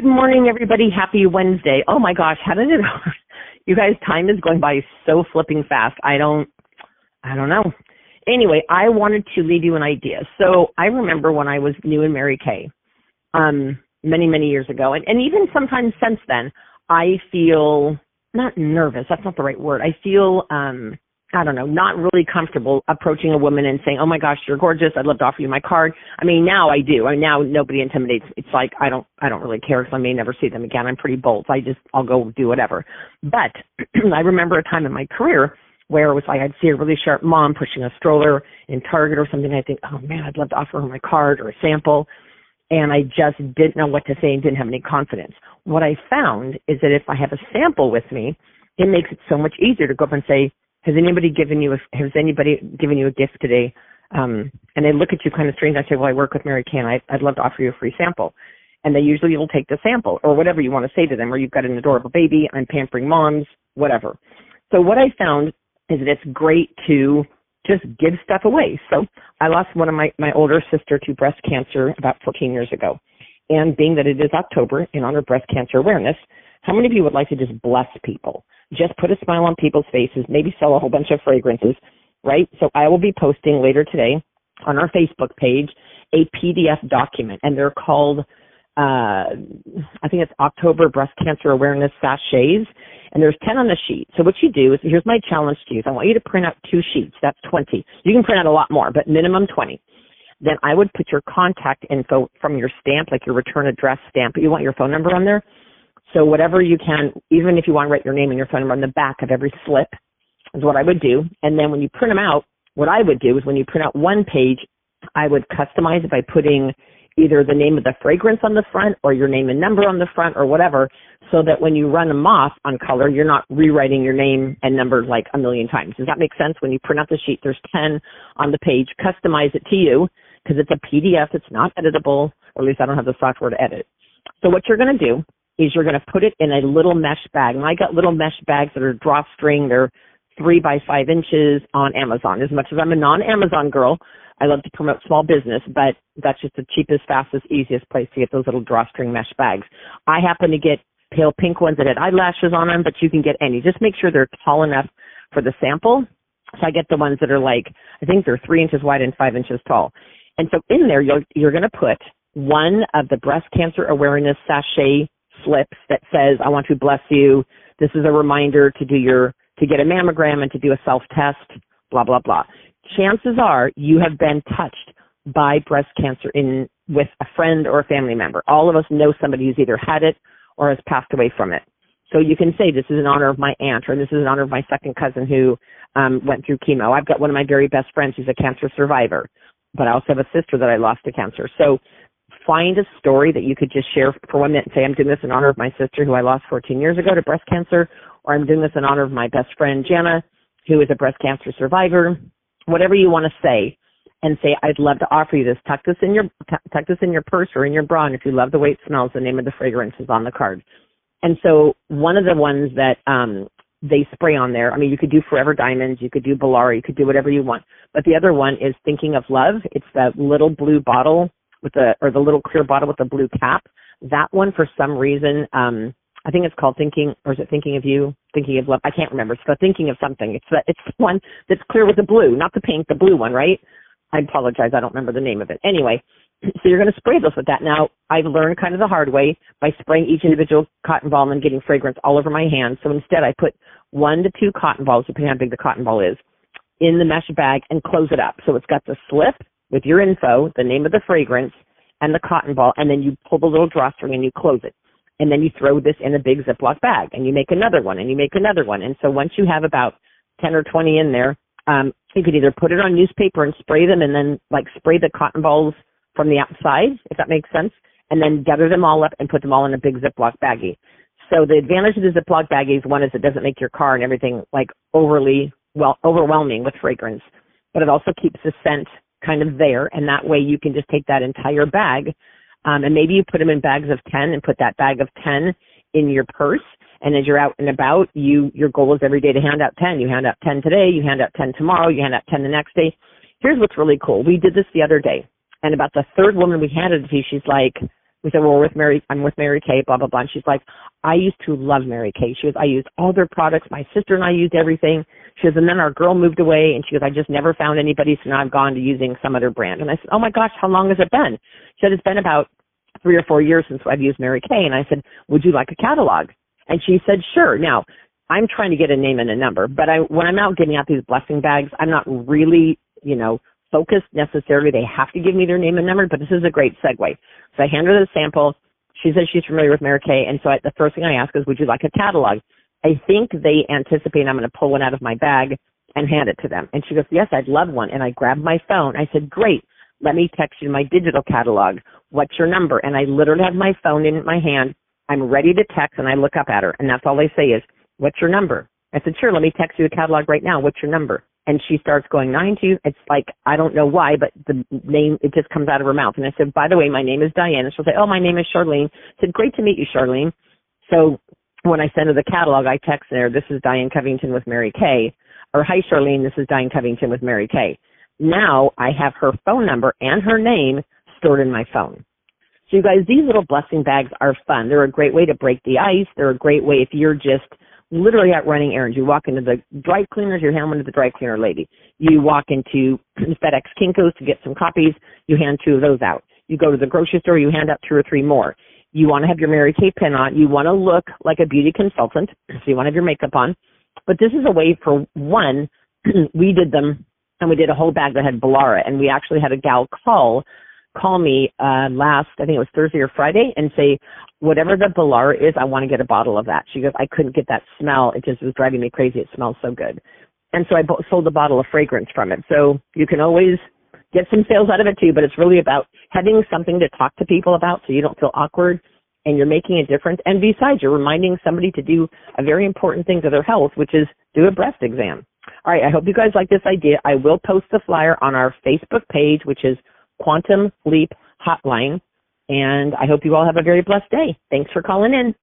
Good morning, everybody. Happy Wednesday. Oh my gosh, how did it? You guys, time is going by so flipping fast. I don't know. Anyway, I wanted to leave you an idea. So I remember when I was new in Mary Kay, many years ago, and even sometimes since then, I feel not nervous. That's not the right word. I feel, not really comfortable approaching a woman and saying, "Oh my gosh, you're gorgeous. I'd love to offer you my card." I mean, now I do. Now nobody intimidates. It's like I don't really care because I may never see them again. I'm pretty bold. So I'll go do whatever. But I remember a time in my career where it was like I'd see a really sharp mom pushing a stroller in Target or something. I think, "Oh man, I'd love to offer her my card or a sample." And I just didn't know what to say and didn't have any confidence. What I found is that if I have a sample with me, it makes it so much easier to go up and say, has anybody given you a gift today? And they look at you kind of strange. I say, "Well, I work with Mary Kay, and I'd love to offer you a free sample." And they usually will take the sample or whatever you want to say to them, or you've got an adorable baby, I'm pampering moms, whatever. So what I found is that it's great to just give stuff away. So I lost one of my older sister to breast cancer about 14 years ago. And being that it is October in honor of breast cancer awareness, how many of you would like to just bless people? Just put a smile on people's faces, maybe sell a whole bunch of fragrances, right? So I will be posting later today on our Facebook page a PDF document, and they're called, I think it's October Breast Cancer Awareness Sachets, and there's 10 on the sheet. So what you do is, here's my challenge to you. I want you to print out 2 sheets. That's 20. You can print out a lot more, but minimum 20. Then I would put your contact info from your stamp, like your return address stamp, but you want your phone number on there. So whatever you can, even if you want to write your name and your phone number on the back of every slip, is what I would do. And then when you print them out, what I would do is when you print out one page, I would customize it by putting either the name of the fragrance on the front or your name and number on the front or whatever, so that when you run them off on color, you're not rewriting your name and number like a million times. Does that make sense? When you print out the sheet, there's 10 on the page. Customize it to you because it's a PDF. It's not editable, or at least I don't have the software to edit. So what you're going to do is you're going to put it in a little mesh bag. And I got little mesh bags that are drawstring. They're 3 by 5 inches on Amazon. As much as I'm a non-Amazon girl, I love to promote small business, but that's just the cheapest, fastest, easiest place to get those little drawstring mesh bags. I happen to get pale pink ones that had eyelashes on them, but you can get any. Just make sure they're tall enough for the sample. So I get the ones that are like, I think they're 3 inches wide and 5 inches tall. And so in there, you're going to put one of the breast cancer awareness sachet slips that says, "I want to bless you. This is a reminder to get a mammogram and to do a self-test, blah, blah, blah." Chances are you have been touched by breast cancer with a friend or a family member. All of us know somebody who's either had it or has passed away from it. So you can say, "This is in honor of my aunt," or "This is in honor of my second cousin who went through chemo." I've got one of my very best friends who's a cancer survivor, but I also have a sister that I lost to cancer. So find a story that you could just share for 1 minute and say, "I'm doing this in honor of my sister who I lost 14 years ago to breast cancer," or "I'm doing this in honor of my best friend Jana, who is a breast cancer survivor." Whatever you want to say, and say, "I'd love to offer you this. Tuck this in your purse or in your bra, and if you love the way it smells, the name of the fragrance is on the card." And so one of the ones that they spray on there, I mean, you could do Forever Diamonds, you could do Bolara, you could do whatever you want. But the other one is Thinking of Love. It's that little blue bottle the little clear bottle with the blue cap. That one, for some reason, I think it's called Thinking, or is it Thinking of You? Thinking of Love. I can't remember. It's the Thinking of something. It's the one that's clear with the blue, not the pink, the blue one, right? I apologize. I don't remember the name of it. Anyway, so you're going to spray those with that. Now, I've learned kind of the hard way by spraying each individual cotton ball and getting fragrance all over my hands. So instead, I put 1 to 2 cotton balls, depending on how big the cotton ball is, in the mesh bag and close it up. So it's got the slip with your info, the name of the fragrance, and the cotton ball, and then you pull the little drawstring and you close it. And then you throw this in a big Ziploc bag, and you make another one, and you make another one. And so once you have about 10 or 20 in there, you could either put it on newspaper and spray them, and then spray the cotton balls from the outside, if that makes sense, and then gather them all up and put them all in a big Ziploc baggie. So the advantage of the Ziploc baggies, one is it doesn't make your car and everything overwhelming with fragrance, but it also keeps the scent kind of there, and that way you can just take that entire bag, and maybe you put them in bags of 10 and put that bag of 10 in your purse, and as you're out and about, your goal is every day to hand out 10. You hand out 10 today, you hand out 10 tomorrow, you hand out 10 the next day. Here's what's really cool. We did this the other day, and about the third woman we handed it to, she's like, We said, well, I'm with Mary Kay, blah, blah, blah. And she's like, I used to love Mary Kay. She goes, I used all their products. My sister and I used everything. She goes, and then our girl moved away, and she goes, I just never found anybody, so now I've gone to using some other brand. And I said, oh my gosh, how long has it been? She said, it's been about 3 or 4 years since I've used Mary Kay. And I said, would you like a catalog? And she said, sure. Now, I'm trying to get a name and a number, but when I'm out giving out these blessing bags, I'm not really, focused necessarily. They have to give me their name and number, but this is a great segue. So I hand her the sample. She says she's familiar with Mary Kay, and so the first thing I ask is, would you like a catalog? I think they anticipate I'm going to pull one out of my bag and hand it to them. And she goes, yes, I'd love one. And I grabbed my phone. I said, great, let me text you my digital catalog. What's your number? And I literally have my phone in my hand. I'm ready to text, and I look up at her, and that's all they say is, what's your number? I said, sure, let me text you the catalog right now. What's your number? And she starts going 92. It's like, I don't know why, but the name, it just comes out of her mouth. And I said, by the way, my name is Diane. And she'll say, oh, my name is Charlene. I said, great to meet you, Charlene. So when I send her the catalog, I text her, this is Diane Covington with Mary Kay. Or, hi, Charlene, this is Diane Covington with Mary Kay. Now I have her phone number and her name stored in my phone. So you guys, these little blessing bags are fun. They're a great way to break the ice. They're a great way if you're just literally out running errands. You walk into the dry cleaners, you hand one to the dry cleaner lady. You walk into FedEx Kinko's to get some copies, you hand 2 of those out. You go to the grocery store, you hand out 2 or 3 more. You want to have your Mary Kay pin on. You want to look like a beauty consultant, so you want to have your makeup on. But this is a way for one, we did them, and we did a whole bag that had Belara, and we actually had a gal call me last, I think it was Thursday or Friday, and say, whatever the Belara is, I want to get a bottle of that. She goes, I couldn't get that smell. It just was driving me crazy. It smells so good. And so I sold a bottle of fragrance from it. So you can always get some sales out of it too, but it's really about having something to talk to people about so you don't feel awkward and you're making a difference. And besides, you're reminding somebody to do a very important thing to their health, which is do a breast exam. All right, I hope you guys like this idea. I will post the flyer on our Facebook page, which is Quantum Leap Hotline. And I hope you all have a very blessed day. Thanks for calling in.